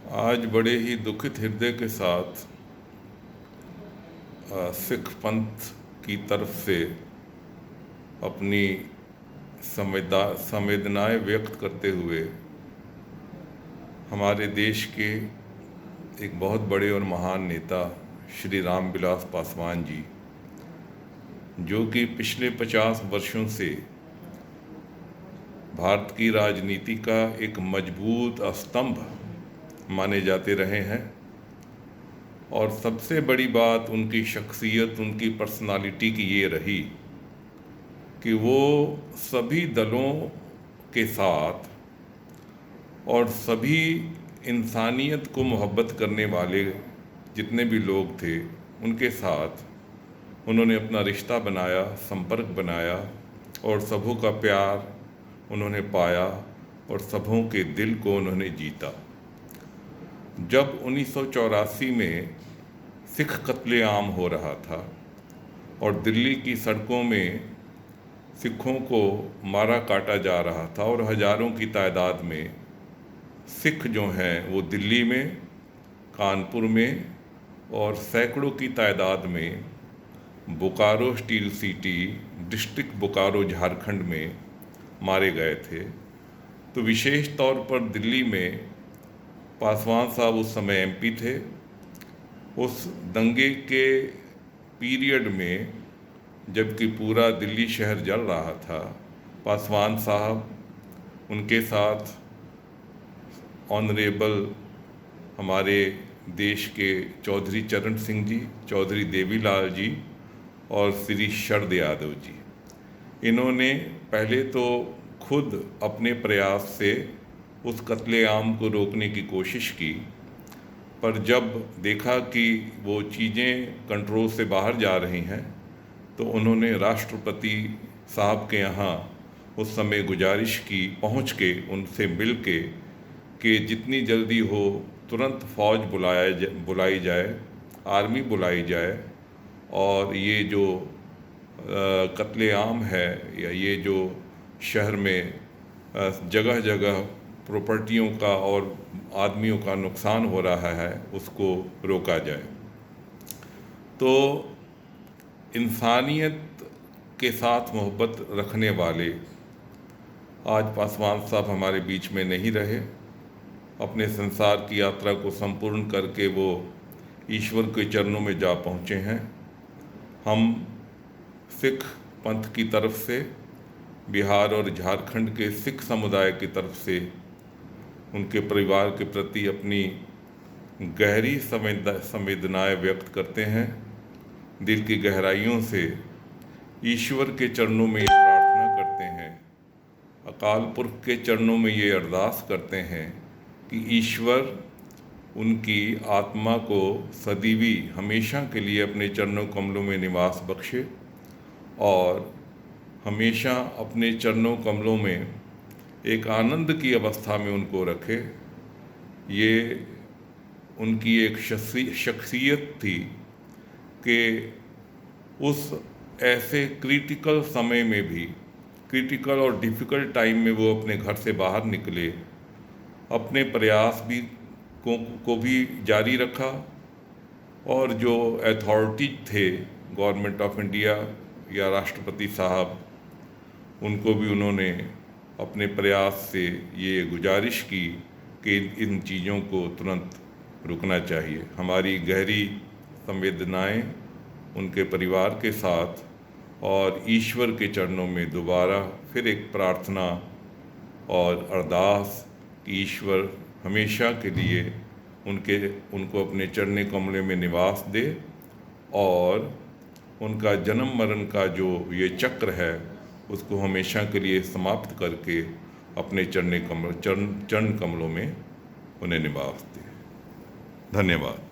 आज बड़े ही दुखित हृदय के साथ सिख पंथ की तरफ से अपनी संवेदनाएं व्यक्त करते हुए हमारे देश के एक बहुत बड़े और महान नेता श्री रामविलास पासवान जी, जो कि पिछले 50 वर्षों से भारत की राजनीति का एक मजबूत स्तंभ माने जाते रहे हैं। और सबसे बड़ी बात उनकी शख्सियत, उनकी पर्सनालिटी की ये रही कि वो सभी दलों के साथ और सभी इंसानियत को मोहब्बत करने वाले जितने भी लोग थे उनके साथ उन्होंने अपना रिश्ता बनाया, संपर्क बनाया और सबों का प्यार उन्होंने पाया और सबों के दिल को उन्होंने जीता। जब 1984 में सिख कत्लेआम हो रहा था और दिल्ली की सड़कों में सिखों को मारा काटा जा रहा था और हज़ारों की तादाद में सिख जो हैं वो दिल्ली में, कानपुर में और सैकड़ों की तादाद में Bokaro steel city district Bokaro Jharkhand में मारे गए थे। तो विशेष तौर पर दिल्ली में पासवान साहब उस समय एमपी थे। उस दंगे के पीरियड में जबकि पूरा दिल्ली शहर जल रहा था, पासवान साहब, उनके साथ ऑनरेबल हमारे देश के चौधरी चरण सिंह जी, चौधरी देवीलाल जी और श्री शरद यादव जी, इन्होंने पहले तो खुद अपने प्रयास से उस कत्लेआम को रोकने की कोशिश की, पर जब देखा कि वो चीज़ें कंट्रोल से बाहर जा रही हैं तो उन्होंने राष्ट्रपति साहब के यहाँ उस समय गुजारिश की, पहुँच के उनसे मिल के कि जितनी जल्दी हो तुरंत फ़ौज बुलाई जाए, आर्मी बुलाई जाए और ये जो कत्लेआम है या ये जो शहर में जगह जगह प्रॉपर्टियों का और आदमियों का नुकसान हो रहा है उसको रोका जाए। तो इंसानियत के साथ मोहब्बत रखने वाले आज पासवान साहब हमारे बीच में नहीं रहे। अपने संसार की यात्रा को संपूर्ण करके वो ईश्वर के चरणों में जा पहुँचे हैं। हम सिख पंथ की तरफ से, बिहार और झारखंड के सिख समुदाय की तरफ से उनके परिवार के प्रति अपनी गहरी संवेदनाएं व्यक्त करते हैं। दिल की गहराइयों से ईश्वर के चरणों में ये प्रार्थना करते हैं, अकाल पुरख के चरणों में ये अरदास करते हैं कि ईश्वर उनकी आत्मा को सदैवी हमेशा के लिए अपने चरणों कमलों में निवास बख्शे और हमेशा अपने चरणों कमलों में एक आनंद की अवस्था में उनको रखे। ये उनकी एक शख्सियत थी कि उस ऐसे क्रिटिकल समय में भी, क्रिटिकल और डिफ़िकल्ट टाइम में वो अपने घर से बाहर निकले, अपने प्रयास भी को भी जारी रखा और जो अथॉरिटी थे गवर्नमेंट ऑफ इंडिया या राष्ट्रपति साहब, उनको भी उन्होंने अपने प्रयास से ये गुजारिश की कि इन चीज़ों को तुरंत रुकना चाहिए। हमारी गहरी संवेदनाएं उनके परिवार के साथ और ईश्वर के चरणों में दोबारा फिर एक प्रार्थना और अरदास कि ईश्वर हमेशा के लिए उनको अपने चरण कमले में निवास दे और उनका जन्म मरण का जो ये चक्र है उसको हमेशा के लिए समाप्त करके अपने चरण कमलों में उन्हें निवास दे। धन्यवाद।